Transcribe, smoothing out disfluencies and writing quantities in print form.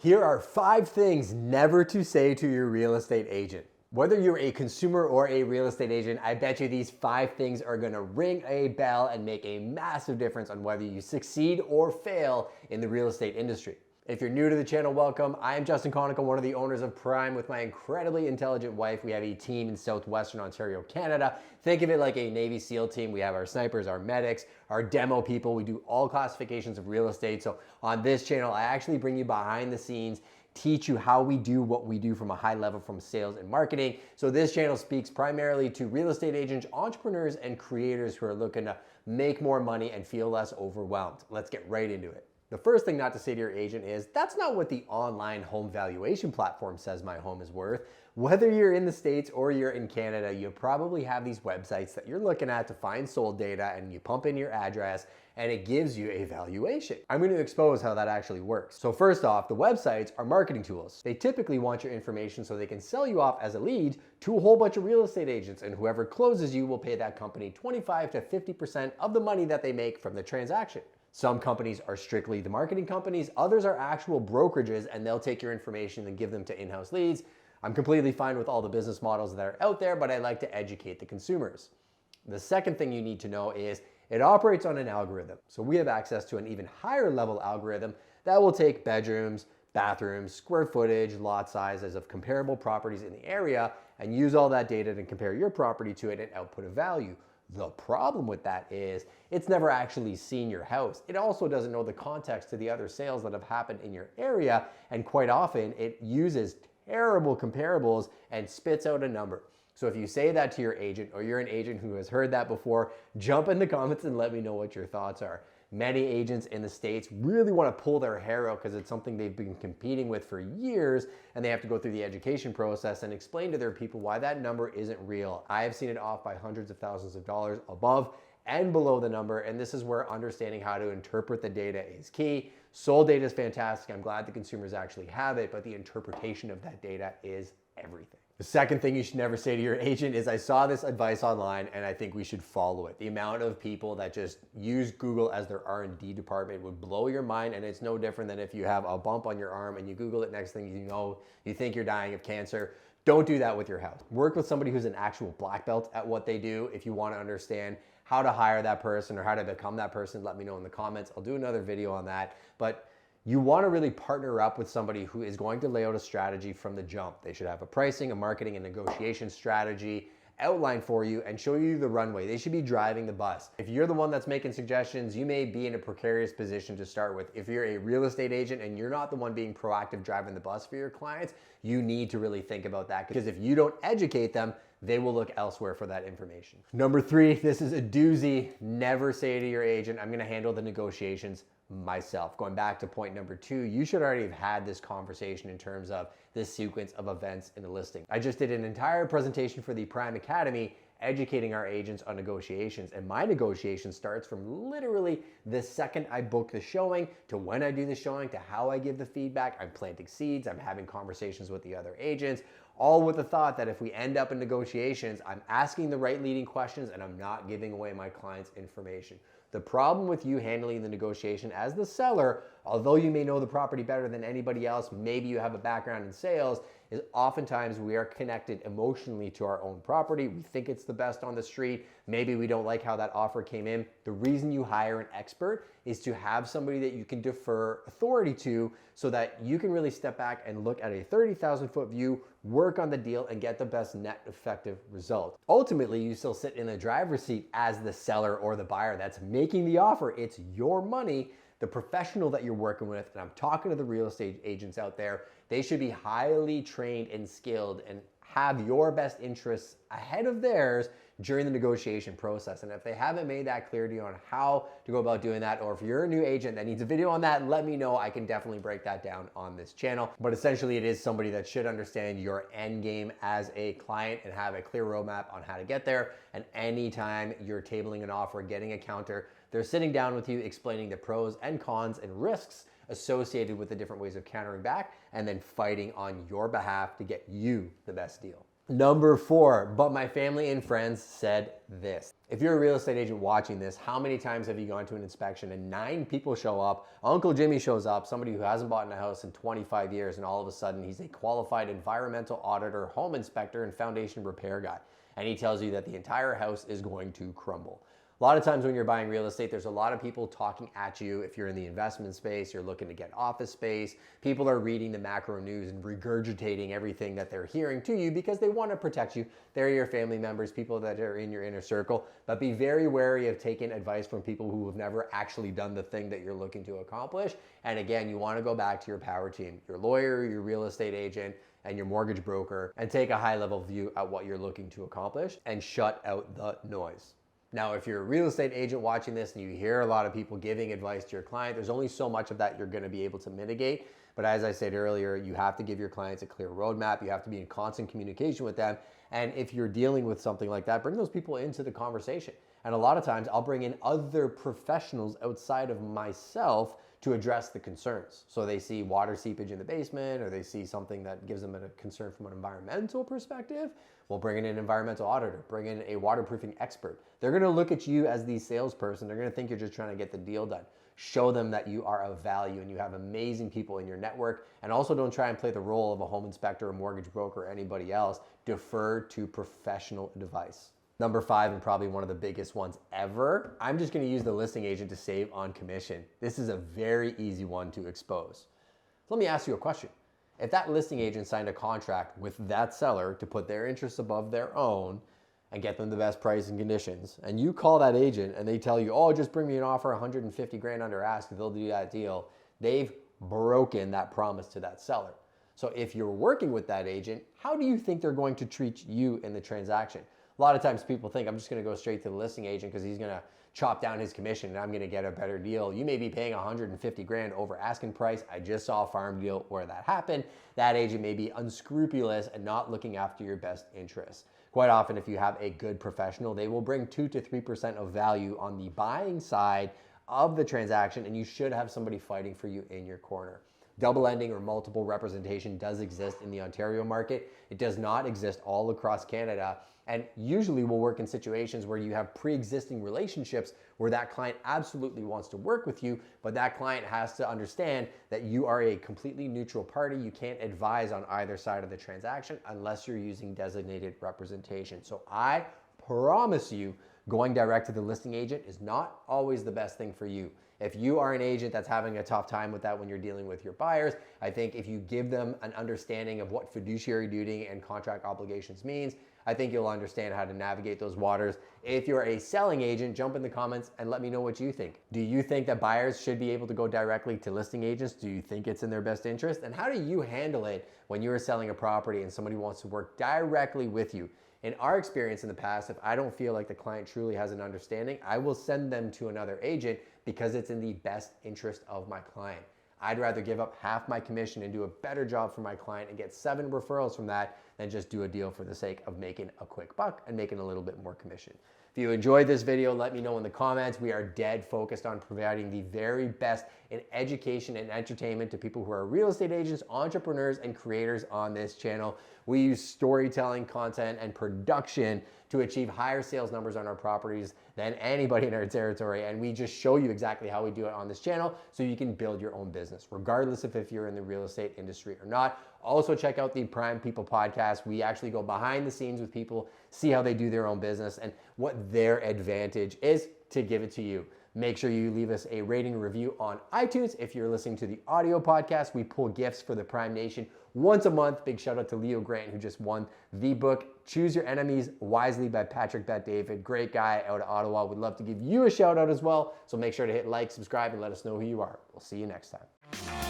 Here are 5 things never to say to your real estate agent. Whether you're a consumer or a real estate agent, I bet you these 5 things are gonna ring a bell and make a massive difference on whether you succeed or fail in the real estate industry. If you're new to the channel, welcome. I am Justin Conica, one of the owners of Prime. With my incredibly intelligent wife, we have a team in southwestern Ontario, Canada. Think of it like a Navy SEAL team. We have our snipers, our medics, our demo people. We do all classifications of real estate. So on this channel, I actually bring you behind the scenes, teach you how we do what we do from a high level from sales and marketing. So this channel speaks primarily to real estate agents, entrepreneurs, and creators who are looking to make more money and feel less overwhelmed. Let's get right into it. The first thing not to say to your agent is, that's not what the online home valuation platform says my home is worth. Whether you're in the States or you're in Canada, you probably have these websites that you're looking at to find sold data, and you pump in your address and it gives you a valuation. I'm going to expose how that actually works. So first off, the websites are marketing tools. They typically want your information so they can sell you off as a lead to a whole bunch of real estate agents, and whoever closes you will pay that company 25 to 50% of the money that they make from the transaction. Some companies are strictly the marketing companies, others are actual brokerages, and they'll take your information and give them to in-house leads. I'm completely fine with all the business models that are out there, but I like to educate the consumers. The second thing you need to know is it operates on an algorithm. So we have access to an even higher level algorithm that will take bedrooms, bathrooms, square footage, lot sizes of comparable properties in the area and use all that data to compare your property to it and output a value. The problem with that is it's never actually seen your house. It also doesn't know the context to the other sales that have happened in your area, and quite often it uses terrible comparables and spits out a number. So if you say that to your agent, or you're an agent who has heard that before, jump in the comments and let me know what your thoughts are. Many agents in the States really want to pull their hair out because it's something they've been competing with for years, and they have to go through the education process and explain to their people why that number isn't real. I have seen it off by hundreds of thousands of dollars above and below the number, and this is where understanding how to interpret the data is key. Sold data is fantastic. I'm glad the consumers actually have it, but the interpretation of that data is everything. The second thing you should never say to your agent is, I saw this advice online and I think we should follow it. The amount of people that just use Google as their R&D department would blow your mind, and it's no different than if you have a bump on your arm and you Google it, next thing you know, you think you're dying of cancer. Don't do that with your house. Work with somebody who's an actual black belt at what they do. If you want to understand how to hire that person or how to become that person, let me know in the comments. I'll do another video on that. But you want to really partner up with somebody who is going to lay out a strategy from the jump. They should have a pricing, a marketing, and negotiation strategy outlined for you and show you the runway. They should be driving the bus. If you're the one that's making suggestions, you may be in a precarious position to start with. If you're a real estate agent and you're not the one being proactive driving the bus for your clients, you need to really think about that, because if you don't educate them, they will look elsewhere for that information. Number 3, this is a doozy. Never say to your agent, I'm gonna handle the negotiations myself. Going back to point number 2, you should already have had this conversation in terms of this sequence of events in a listing. I just did an entire presentation for the Prime Academy educating our agents on negotiations, and my negotiation starts from literally the second I book the showing to when I do the showing to how I give the feedback. I'm planting seeds, I'm having conversations with the other agents, all with the thought that if we end up in negotiations, I'm asking the right leading questions and I'm not giving away my client's information. The problem with you handling the negotiation as the seller, although you may know the property better than anybody else, maybe you have a background in sales, is oftentimes we are connected emotionally to our own property. We think it's the best on the street. Maybe we don't like how that offer came in. The reason you hire an expert is to have somebody that you can defer authority to, so that you can really step back and look at a 30,000 foot view, work on the deal, and get the best net effective result. Ultimately, you still sit in the driver's seat as the seller or the buyer that's making the offer. It's your money. The professional that you're working with, and I'm talking to the real estate agents out there, they should be highly trained and skilled and have your best interests ahead of theirs during the negotiation process. And if they haven't made that clear to you on how to go about doing that, or if you're a new agent that needs a video on that, let me know. I can definitely break that down on this channel. But essentially, it is somebody that should understand your end game as a client and have a clear roadmap on how to get there. And anytime you're tabling an offer, getting a counter, they're sitting down with you, explaining the pros and cons and risks associated with the different ways of countering back, and then fighting on your behalf to get you the best deal. Number 4, but my family and friends said this. If you're a real estate agent watching this, how many times have you gone to an inspection and 9 people show up? Uncle Jimmy shows up, somebody who hasn't bought in a house in 25 years, and all of a sudden he's a qualified environmental auditor, home inspector, and foundation repair guy. And he tells you that the entire house is going to crumble. A lot of times when you're buying real estate, there's a lot of people talking at you. If you're in the investment space, you're looking to get office space, people are reading the macro news and regurgitating everything that they're hearing to you because they want to protect you. They're your family members, people that are in your inner circle, but be very wary of taking advice from people who have never actually done the thing that you're looking to accomplish. And again, you want to go back to your power team, your lawyer, your real estate agent, and your mortgage broker, and take a high level view at what you're looking to accomplish and shut out the noise. Now, if you're a real estate agent watching this and you hear a lot of people giving advice to your client, there's only so much of that you're going to be able to mitigate. But as I said earlier, you have to give your clients a clear roadmap. You have to be in constant communication with them. And if you're dealing with something like that, bring those people into the conversation. And a lot of times I'll bring in other professionals outside of myself to address the concerns. So they see water seepage in the basement, or they see something that gives them a concern from an environmental perspective. We'll bring in an environmental auditor, bring in a waterproofing expert. They're gonna look at you as the salesperson. They're gonna think you're just trying to get the deal done. Show them that you are of value and you have amazing people in your network. And also don't try and play the role of a home inspector, a mortgage broker, or anybody else. Defer to professional advice. Number 5, and probably one of the biggest ones ever, I'm just gonna use the listing agent to save on commission. This is a very easy one to expose. So let me ask you a question. If that listing agent signed a contract with that seller to put their interests above their own and get them the best price and conditions, and you call that agent and they tell you, oh, just bring me an offer 150 grand under ask, they'll do that deal, they've broken that promise to that seller. So if you're working with that agent, how do you think they're going to treat you in the transaction? A lot of times people think I'm just going to go straight to the listing agent because he's going to chop down his commission and I'm going to get a better deal. You may be paying 150 grand over asking price. I just saw a farm deal where that happened. That agent may be unscrupulous and not looking after your best interests. Quite often, if you have a good professional, they will bring 2 to 3% of value on the buying side of the transaction, and you should have somebody fighting for you in your corner. Double ending or multiple representation does exist in the Ontario market. It does not exist all across Canada, and usually will work in situations where you have pre-existing relationships where that client absolutely wants to work with you, but that client has to understand that you are a completely neutral party. You can't advise on either side of the transaction unless you're using designated representation. So I promise you, going direct to the listing agent is not always the best thing for you. If you are an agent that's having a tough time with that when you're dealing with your buyers, I think if you give them an understanding of what fiduciary duty and contract obligations means, I think you'll understand how to navigate those waters. If you're a selling agent, jump in the comments and let me know what you think. Do you think that buyers should be able to go directly to listing agents? Do you think it's in their best interest? And how do you handle it when you're selling a property and somebody wants to work directly with you? In our experience in the past, if I don't feel like the client truly has an understanding, I will send them to another agent because it's in the best interest of my client. I'd rather give up half my commission and do a better job for my client and get 7 referrals from that than just do a deal for the sake of making a quick buck and making a little bit more commission. If you enjoyed this video, let me know in the comments. We are dead focused on providing the very best in education and entertainment to people who are real estate agents, entrepreneurs, and creators on this channel. We use storytelling, content, and production to achieve higher sales numbers on our properties than anybody in our territory. And we just show you exactly how we do it on this channel so you can build your own business, regardless of if you're in the real estate industry or not. Also check out the Prime People podcast. We actually go behind the scenes with people, see how they do their own business and what their advantage is to give it to you. Make sure you leave us a rating and review on iTunes. If you're listening to the audio podcast, we pull gifts for the Prime Nation once a month. Big shout out to Leo Grant, who just won the book, Choose Your Enemies Wisely by Patrick Bet-David. Great guy out of Ottawa. We'd love to give you a shout out as well. So make sure to hit like, subscribe, and let us know who you are. We'll see you next time.